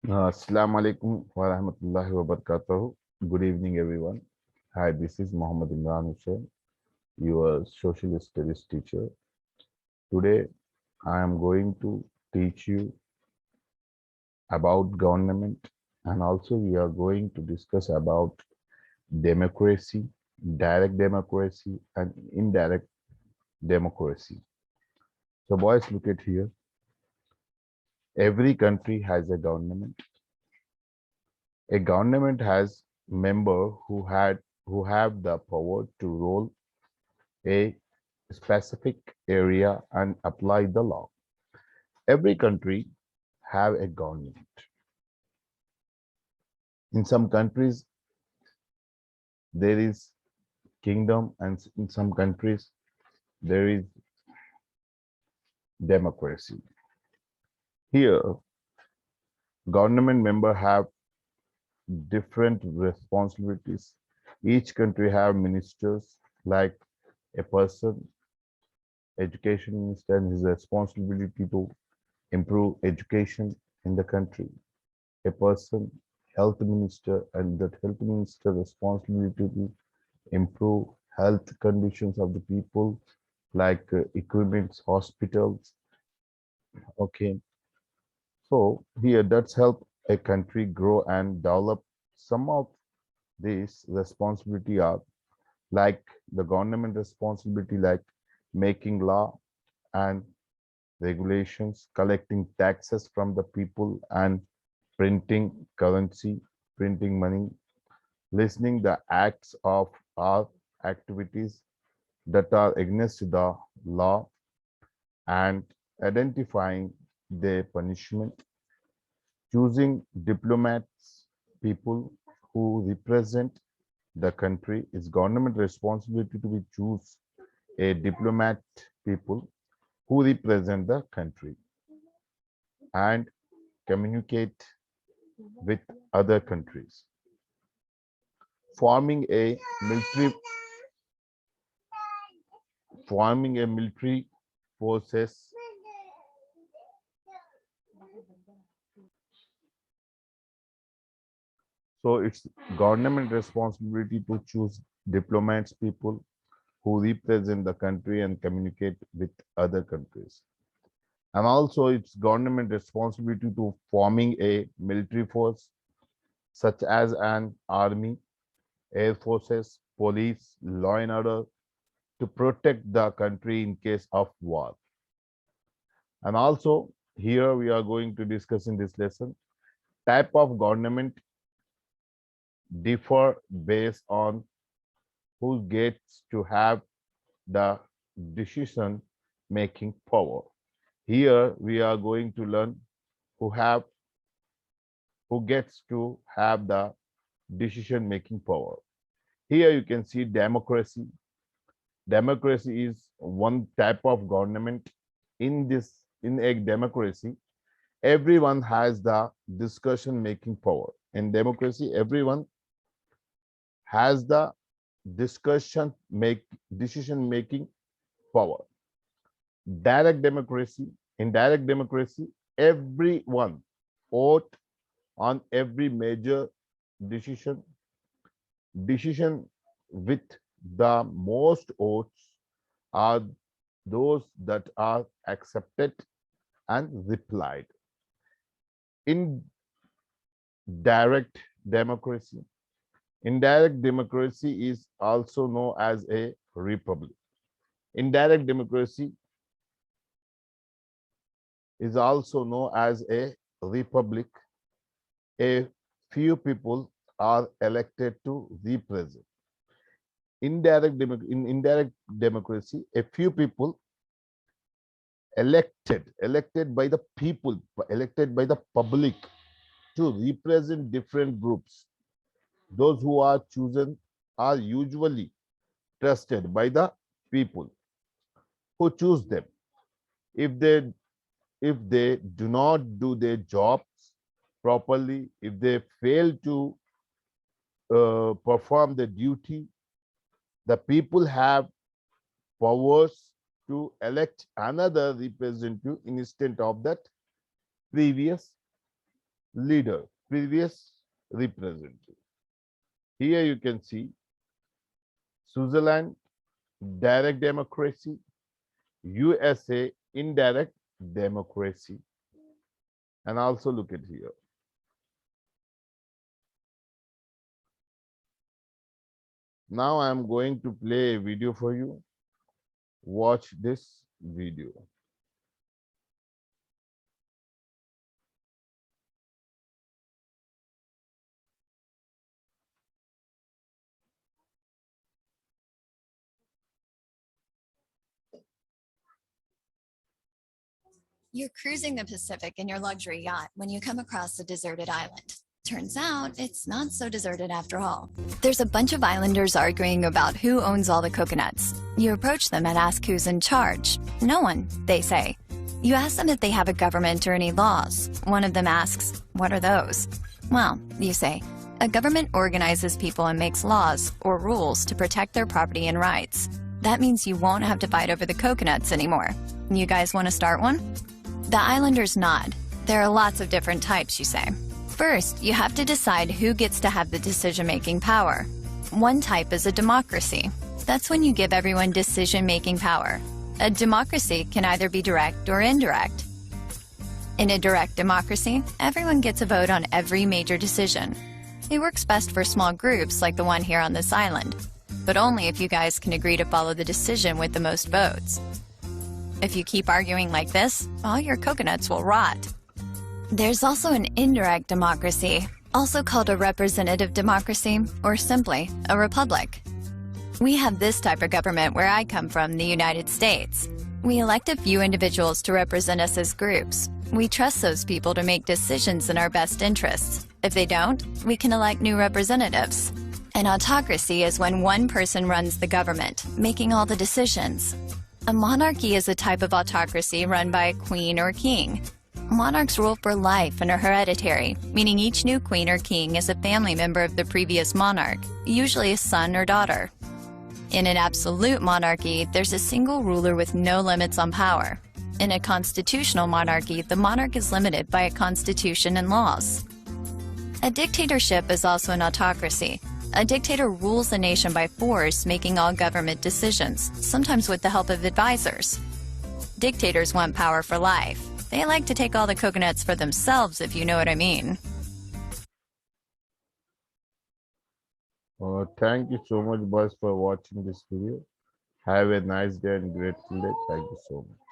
Assalamu alaikum wa rahmatullahi wa barakatuh. Good evening, everyone. Hi, this is Muhammad Imran Hussain, your social studies teacher. Today, I am going to teach you about government, and also we are going to discuss about democracy, direct democracy, and indirect democracy. So, boys, look at here. Every country has a government. A government has member who have the power to rule a specific area and apply the law. Every country have a government. In some countries, there is kingdom, and in some countries, there is democracy. Here, government member have different responsibilities. Each country have ministers like a person, education minister, and his responsibility to improve education in the country. A person, health minister, and that health minister responsibility to improve health conditions of the people, like equipments, hospitals. Okay, so here that's help a country grow and develop. Some of these responsibility are like the government responsibility, like making law and regulations, collecting taxes from the people, and printing currency, printing money, listening the acts of our activities that are against the law, and identifying their punishment, choosing diplomats, people who represent the country. Is government responsibility to be choose a diplomat, people who represent the country and communicate with other countries. Forming a military forming a military forces. So it's government responsibility to choose diplomats, people who represent the country and communicate with other countries. And also it's government responsibility to forming a military force such as an army, air forces, police, law and order to protect the country in case of war. And also here we are going to discuss in this lesson type of government differ based on who gets to have the decision making power. Here we are going to learn who have who gets to have the decision making power. Here you can see democracy. Democracy is one type of government. In a democracy, everyone has the discussion making power. In democracy, everyone has the discussion make decision making power. Direct democracy. In direct democracy, everyone vote on every major decision. Decision with the most votes are those that are accepted and replied. In direct democracy, indirect democracy is also known as a republic. Indirect democracy is also known as a republic. A few people are elected to represent. In indirect democracy, a few people elected by the people, elected by the public to represent different groups. Those who are chosen are usually trusted by the people who choose them. If they do not do their jobs properly, if they fail to perform the duty, the people have powers to elect another representative instead of that previous leader, previous representative. Here you can see Switzerland, direct democracy, USA, indirect democracy. And also look at here. Now I am going to play a video for you. Watch this video. You're cruising the Pacific in your luxury yacht when you come across a deserted island. Turns out it's not so deserted after all. There's a bunch of islanders arguing about who owns all the coconuts. You approach them and ask who's in charge. No one, they say. You ask them if they have a government or any laws. One of them asks, what are those? Well, you say, a government organizes people and makes laws or rules to protect their property and rights. That means you won't have to fight over the coconuts anymore. You guys want to start one? The islanders nod. There are lots of different types, you say. First, you have to decide who gets to have the decision-making power. One type is a democracy. That's when you give everyone decision-making power. A democracy can either be direct or indirect. In a direct democracy, everyone gets a vote on every major decision. It works best for small groups like the one here on this island, but only if you guys can agree to follow the decision with the most votes. If you keep arguing like this, all your coconuts will rot. There's also an indirect democracy, also called a representative democracy, or simply a republic. We have this type of government where I come from, the United States. We elect a few individuals to represent us as groups. We trust those people to make decisions in our best interests. If they don't, we can elect new representatives. An autocracy is when one person runs the government, making all the decisions. A monarchy is a type of autocracy run by a queen or king. Monarchs rule for life and are hereditary, meaning each new queen or king is a family member of the previous monarch, usually a son or daughter. In an absolute monarchy, there's a single ruler with no limits on power. In a constitutional monarchy, the monarch is limited by a constitution and laws. A dictatorship is also an autocracy. A dictator rules the nation by force, making all government decisions, sometimes with the help of advisors. Dictators want power for life. They like to take all the coconuts for themselves, if you know what I mean. Thank you so much, boys, for watching this video. Have a nice day and grateful day. Thank you so much.